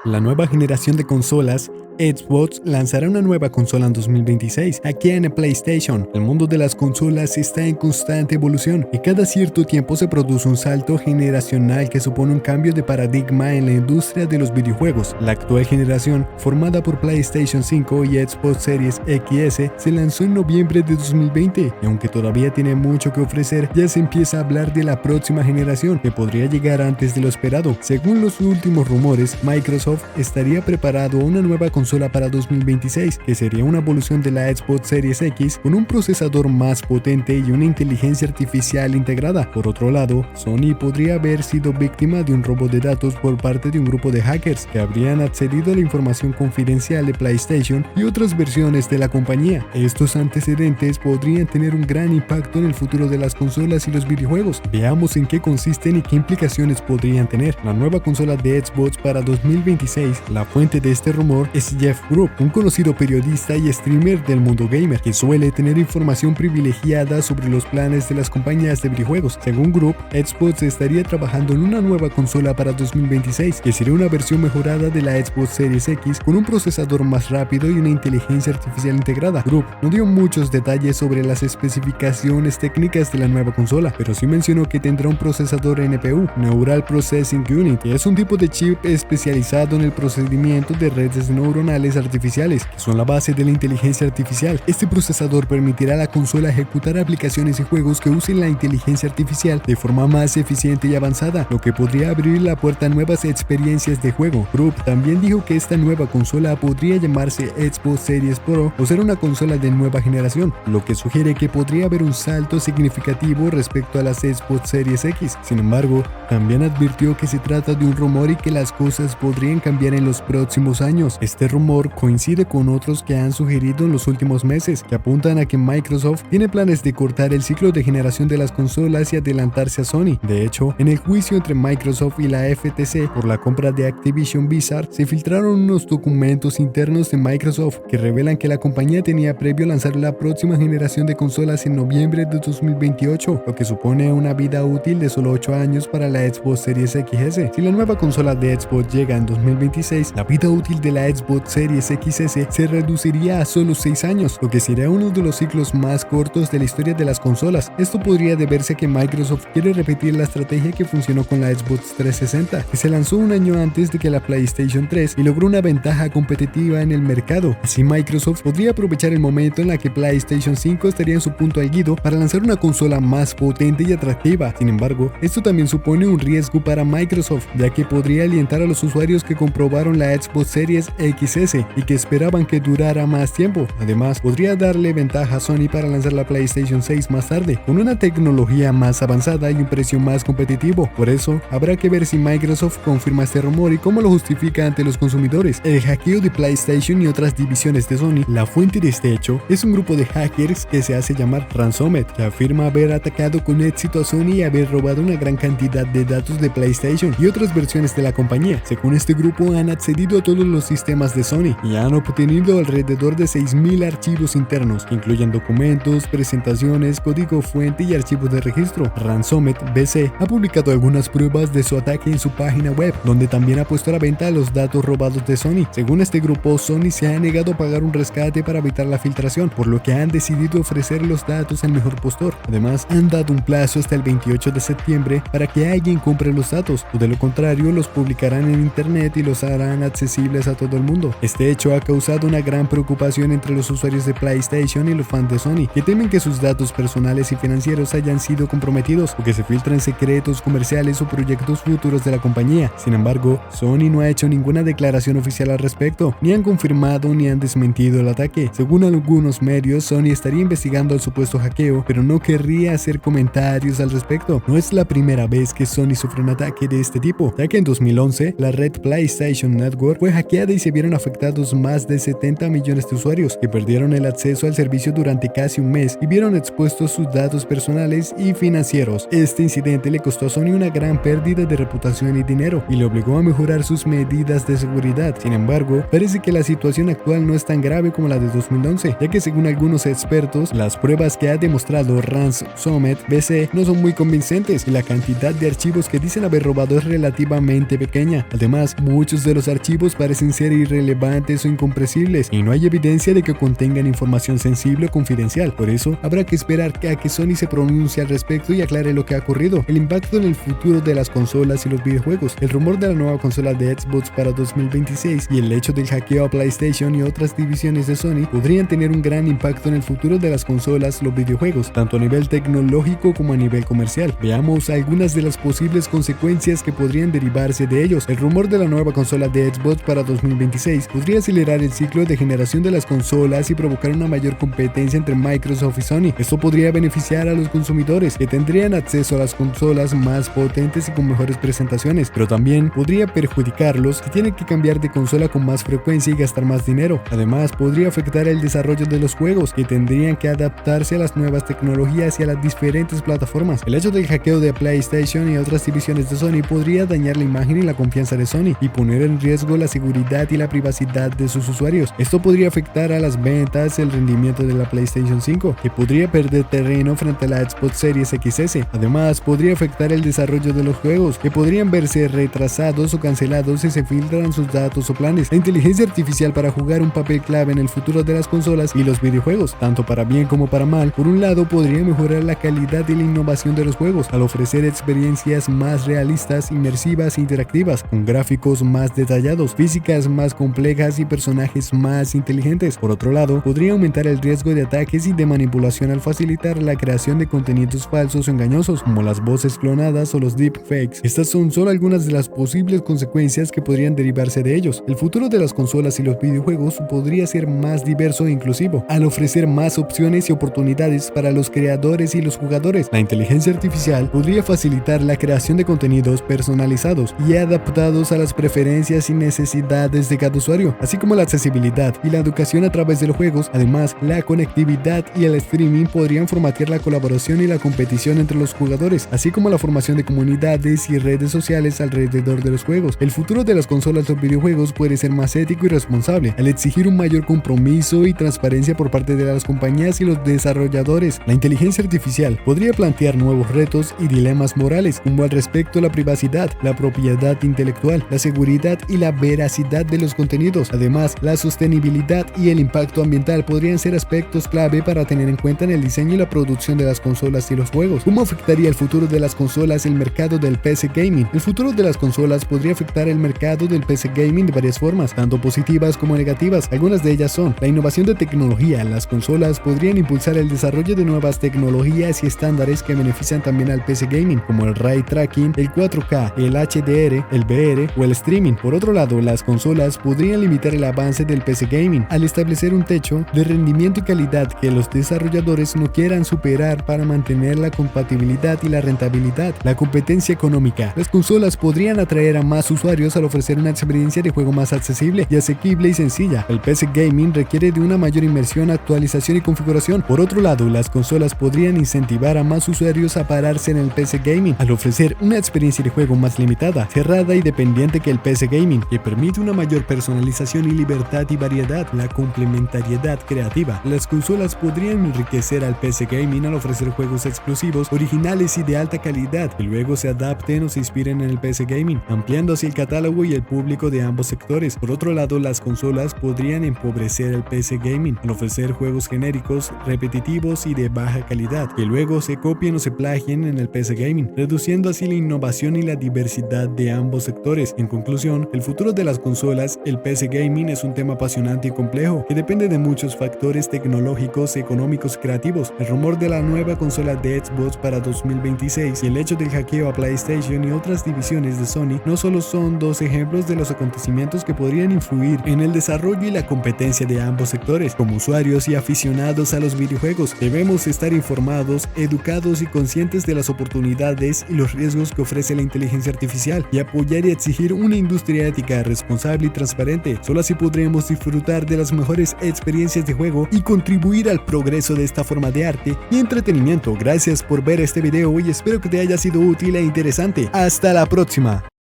La nueva generación de consolas, Xbox lanzará una nueva consola en 2026, aquí en PlayStation. El mundo de las consolas está en constante evolución y cada cierto tiempo se produce un salto generacional que supone un cambio de paradigma en la industria de los videojuegos. La actual generación, formada por PlayStation 5 y Xbox Series XS, se lanzó en noviembre de 2020 y aunque todavía tiene mucho que ofrecer, ya se empieza a hablar de la próxima generación que podría llegar antes de lo esperado. Según los últimos rumores, Microsoft estaría preparado una nueva consola para 2026, que sería una evolución de la Xbox Series X con un procesador más potente y una inteligencia artificial integrada. Por otro lado, Sony podría haber sido víctima de un robo de datos por parte de un grupo de hackers que habrían accedido a la información confidencial de PlayStation y otras versiones de la compañía. Estos antecedentes podrían tener un gran impacto en el futuro de las consolas y los videojuegos. Veamos en qué consisten y qué implicaciones podrían tener. La nueva consola de Xbox para 2026, la fuente de este rumor es Jeff Grubb, un conocido periodista y streamer del mundo gamer, que suele tener información privilegiada sobre los planes de las compañías de videojuegos. Según Grubb, Xbox estaría trabajando en una nueva consola para 2026, que sería una versión mejorada de la Xbox Series X con un procesador más rápido y una inteligencia artificial integrada. Grubb no dio muchos detalles sobre las especificaciones técnicas de la nueva consola, pero sí mencionó que tendrá un procesador NPU, Neural Processing Unit, que es un tipo de chip especializado en el procedimiento de redes neuronales artificiales, que son la base de la inteligencia artificial. Este procesador permitirá a la consola ejecutar aplicaciones y juegos que usen la inteligencia artificial de forma más eficiente y avanzada, lo que podría abrir la puerta a nuevas experiencias de juego. Grubb también dijo que esta nueva consola podría llamarse Xbox Series Pro o ser una consola de nueva generación, lo que sugiere que podría haber un salto significativo respecto a las Xbox Series X. Sin embargo, también advirtió que se trata de un rumor y que las cosas podrían cambiar en los próximos años. Este rumor coincide con otros que han sugerido en los últimos meses, que apuntan a que Microsoft tiene planes de cortar el ciclo de generación de las consolas y adelantarse a Sony. De hecho, en el juicio entre Microsoft y la FTC por la compra de Activision Blizzard, se filtraron unos documentos internos de Microsoft que revelan que la compañía tenía previo lanzar la próxima generación de consolas en noviembre de 2028, lo que supone una vida útil de solo 8 años para la Xbox Series XS. Si la nueva consola de Xbox llega en 2026, la vida útil de la Xbox Series XS se reduciría a solo 6 años, lo que sería uno de los ciclos más cortos de la historia de las consolas. Esto podría deberse a que Microsoft quiere repetir la estrategia que funcionó con la Xbox 360, que se lanzó un año antes de que la PlayStation 3 y logró una ventaja competitiva en el mercado. Así Microsoft podría aprovechar el momento en la que PlayStation 5 estaría en su punto álgido para lanzar una consola más potente y atractiva. Sin embargo, esto también supone un riesgo para Microsoft, ya que podría alientar a los usuarios que comprobaron la Xbox Series XS y que esperaban que durara más tiempo. Además, podría darle ventaja a Sony para lanzar la PlayStation 6 más tarde, con una tecnología más avanzada y un precio más competitivo. Por eso, habrá que ver si Microsoft confirma este rumor y cómo lo justifica ante los consumidores. El hackeo de PlayStation y otras divisiones de Sony, la fuente de este hecho es un grupo de hackers que se hace llamar Ransomed, que afirma haber atacado con éxito a Sony y haber robado una gran cantidad de datos de PlayStation y otras versiones de la compañía. Según este grupo, han accedido a todos los sistemas de Sony y han obtenido alrededor de 6.000 archivos internos, que incluyen documentos, presentaciones, código fuente y archivos de registro. Ransomed BC ha publicado algunas pruebas de su ataque en su página web, donde también ha puesto a la venta los datos robados de Sony. Según este grupo, Sony se ha negado a pagar un rescate para evitar la filtración, por lo que han decidido ofrecer los datos al mejor postor. Además, han dado un plazo hasta el 28 de septiembre para que alguien compre los datos, o de lo contrario los publicarán en internet y los harán accesibles a todo el mundo. Este hecho ha causado una gran preocupación entre los usuarios de PlayStation y los fans de Sony, que temen que sus datos personales y financieros hayan sido comprometidos o que se filtren secretos comerciales o proyectos futuros de la compañía. Sin embargo, Sony no ha hecho ninguna declaración oficial al respecto, ni han confirmado ni han desmentido el ataque. Según algunos medios, Sony estaría investigando el supuesto hackeo, pero no querría hacer comentarios al respecto. No es la primera vez que Sony sufre un ataque de este tipo, ya que en 2011 la red PlayStation Network fue hackeada y se vieron afectados más de 70 millones de usuarios que perdieron el acceso al servicio durante casi un mes y vieron expuestos sus datos personales y financieros. Este incidente le costó a Sony una gran pérdida de reputación y dinero y le obligó a mejorar sus medidas de seguridad. Sin embargo, parece que la situación actual no es tan grave como la de 2011, ya que según algunos expertos, las pruebas que ha demostrado Ransomed BC no son muy convincentes y la cantidad de archivos que dicen haber robado es relativamente pequeña. Además, muchos de los archivos parecen ser irrelevantes o incomprensibles y no hay evidencia de que contengan información sensible o confidencial. Por eso, habrá que esperar a que Sony se pronuncie al respecto y aclare lo que ha ocurrido, el impacto en el futuro de las consolas y los videojuegos, el rumor de la nueva consola de Xbox para 2026 y el hecho del hackeo a PlayStation y otras divisiones de Sony podrían tener un gran impacto en el futuro de las consolas y los videojuegos, tanto a nivel tecnológico como a nivel comercial. Veamos algunas de las posibles consecuencias que podrían derivarse de ellos. El rumor de la nueva consola de Xbox para 2026 podría acelerar el ciclo de generación de las consolas y provocar una mayor competencia entre Microsoft y Sony. Esto podría beneficiar a los consumidores que tendrían acceso a las consolas más potentes y con mejores presentaciones, pero también podría perjudicarlos que tienen que cambiar de consola con más frecuencia y gastar más dinero. Además, podría afectar el desarrollo de los juegos que tendrían que adaptarse a las nuevas tecnologías y a las diferentes plataformas. El hecho del hackeo de PlayStation y otras divisiones de Sony podría dañar la imagen y la confianza de Sony y poner en riesgo la seguridad y la privacidad de sus usuarios. Esto podría afectar a las ventas, el rendimiento de la PlayStation 5, que podría perder terreno frente a la Xbox Series XS. Además, podría afectar el desarrollo de los juegos, que podrían verse retrasados o cancelados si se filtran sus datos o planes. La inteligencia artificial para jugar un papel clave en el futuro de las consolas y los videojuegos, tanto para bien como para mal. Por un lado, podría mejorar la calidad y la innovación de los juegos, al ofrecer experiencias más realistas, inmersivas e interactivas, con gráficos más detallados, físicas más complejas y personajes más inteligentes. Por otro lado, podría aumentar el riesgo de ataques y de manipulación al facilitar la creación de contenidos falsos o engañosos, como las voces clonadas o los deepfakes. Estas son solo algunas de las posibles consecuencias que podrían derivarse de ellos. El futuro de las consolas y los videojuegos podría ser más diverso e inclusivo, al ofrecer más opciones y oportunidades para los creadores y los jugadores. La inteligencia artificial podría facilitar la creación de contenidos personalizados y adaptados a las preferencias y necesidades de cada usuario, así como la accesibilidad y la educación a través de los juegos. Además, la conectividad y el streaming podrían formatear la colaboración y la competición entre los jugadores, así como la formación de comunidades y redes sociales alrededor de los juegos. El futuro de las consolas y los videojuegos puede ser más ético y responsable, al exigir un mayor compromiso y transparencia por parte de las compañías y los desarrolladores. La inteligencia artificial podría plantear nuevos retos y dilemas morales, como al respecto a la privacidad, la propiedad intelectual, la seguridad y la veracidad de los contenidos. Además, la sostenibilidad y el impacto ambiental podrían ser aspectos clave para tener en cuenta en el diseño y la producción de las consolas y los juegos. ¿Cómo afectaría el futuro de las consolas el mercado del PC Gaming? El futuro de las consolas podría afectar el mercado del PC Gaming de varias formas, tanto positivas como negativas. Algunas de ellas son la innovación de tecnología. Las consolas podrían impulsar el desarrollo de nuevas tecnologías y estándares que benefician también al PC Gaming, como el Ray Tracking, el 4K, el HDR, el VR o el streaming. Por otro lado, las consolas podrían limitar el avance del PC Gaming al establecer un techo de rendimiento y calidad que los desarrolladores no quieran superar para mantener la compatibilidad y la rentabilidad. La competencia económica. Las consolas podrían atraer a más usuarios al ofrecer una experiencia de juego más accesible y asequible y sencilla. El PC Gaming requiere de una mayor inmersión, actualización y configuración. Por otro lado, las consolas podrían incentivar a más usuarios a pararse en el PC Gaming al ofrecer una experiencia de juego más limitada, cerrada y dependiente que el PC Gaming, que permite una mayor personalización y libertad y variedad. La complementariedad creativa. Las consolas podrían enriquecer al PC Gaming al ofrecer juegos exclusivos, originales y de alta calidad, que luego se adapten o se inspiren en el PC Gaming, ampliando así el catálogo y el público de ambos sectores. Por otro lado, las consolas podrían empobrecer el PC Gaming al ofrecer juegos genéricos, repetitivos y de baja calidad, que luego se copien o se plagien en el PC Gaming, reduciendo así la innovación y la diversidad de ambos sectores. En conclusión, el futuro de las consolas, el PC Gaming, es un tema apasionante y complejo, que depende de muchos factores tecnológicos, económicos y creativos. El rumor de la nueva consola de Xbox para 2026 y el hecho del hackeo a PlayStation y otras divisiones de Sony no solo son dos ejemplos de los acontecimientos que podrían influir en el desarrollo y la competencia de ambos sectores. Como usuarios y aficionados a los videojuegos, debemos estar informados, educados y conscientes de las oportunidades y los riesgos que ofrece la inteligencia artificial y apoyar y exigir una industria ética, responsable y transparente transparente. Solo así podremos disfrutar de las mejores experiencias de juego y contribuir al progreso de esta forma de arte y entretenimiento. Gracias por ver este video y espero que te haya sido útil e interesante. Hasta la próxima.